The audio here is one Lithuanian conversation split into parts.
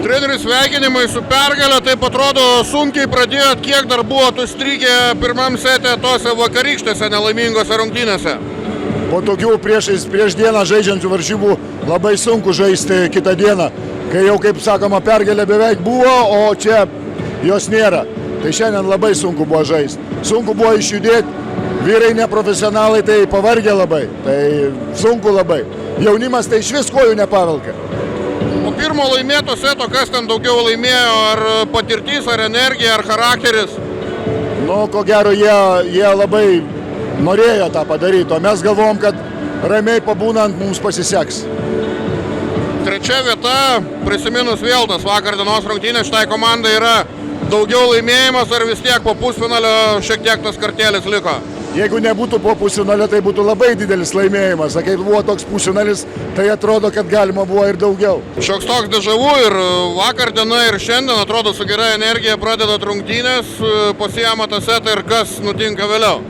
Treneris, sveikinimai su pergalė, taip atrodo sunkiai pradėjot, kiek dar buvot užstrigę pirmam sete tose vakarykštėse nelaimingose rungtynėse? Po tokių prieš dieną žaidžiančių varžybų labai sunku žaisti kitą dieną, kai jau, kaip sakoma, pergalė beveik buvo, o čia jos nėra. Tai šiandien labai sunku buvo žaisti. Sunku buvo išjudėti, vyrai neprofesionalai, tai pavargė labai, tai sunku labai. Jaunimas tai iš vis kojų nepavelka. Po pirmo laimėto seto, kas ten daugiau laimėjo, ar patirtis, ar energija, ar charakteris? Nu, ko gero, jie labai norėjo tą padaryti, o mes galvom, kad ramiai pabūnant mums pasiseks. Trečia vieta, prisiminus vėl tas vakar dienos rungtynės, šitai komandai yra daugiau laimėjimas, ar vis tiek po pusfinalio šiek tiek tas kartėlis liko? Jeigu nebūtų po pusfinalio, tai būtų labai didelis laimėjimas. Kai buvo toks pusfinalis, tai atrodo, kad galima buvo ir daugiau. Šioks toks dežavu ir vakar diena ir šiandien atrodo su gera energija pradedat rungtynės, pasiema tą setą ir kas nutinka vėliau?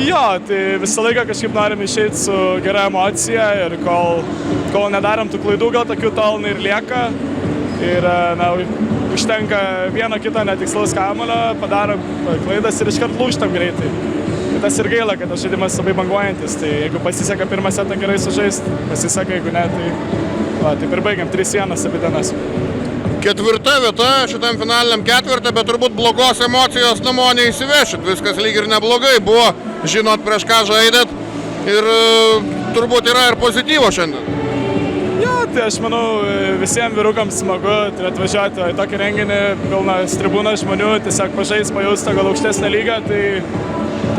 Jo, tai visą laiką kažkaip norim išeiti su gera emocija ir kol nedarom tų klaidų, gal tokių tol ir lieka. Ir užtenka vieno kito netikslaus kamuolio, padarom klaidas ir iškart lūžtam greitai. Tai tas ir gaila, kad tas žaidimas labai banguojantis. Tai jeigu pasiseka pirmą setą gerai sužaisti, pasiseka, jeigu ne, taip ir baigiam 3-1 abi dienas. Ketvirta vieta šitam finaliniam ketvirtą, bet turbūt blogos emocijos namo neįsivešit. Viskas lyg ir neblogai buvo, žinot prieš ką žaidėt ir turbūt yra ir pozityvo šiandien. Jo, tai aš manau visiems vyrukams smagu atvažiuoti į tokį renginį, pilnas tribūnas žmonių, tiesiog pažais, pajausti gal aukštesnę lygą, tai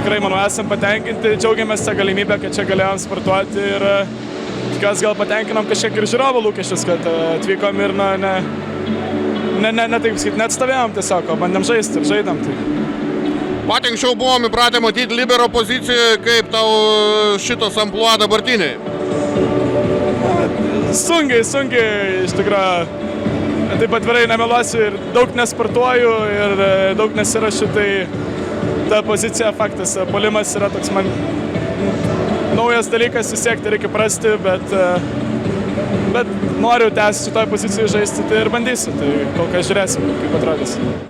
tikrai, manau, esam patenkinti, džiaugiamės tą galimybę, kad čia galėjom sportuoti ir tikiuosi gal patenkinom kažkiek ir žiūrovų lūkesčius, kad atvykom ir taip sakyti, neatstovėjom tiesiog, o bandėm žaisti ir žaidėm. Tai. Pat anksčiau buvom įpratę matyti libero pozicijoje, kaip tau šitas amplua dabartiniai? Sunkiai, iš tikrųjų, taip atvirai nemeluosiu ir daug nesportuoju ir daug nesirašiu, tai ta pozicija faktas, puolimas yra toks man naujas dalykas, vis tiek tai reikia prasti, bet noriu tęsti šitoj pozicijoje žaisti tai ir bandysiu, tai kol kas žiūrėsim, kaip atrodys.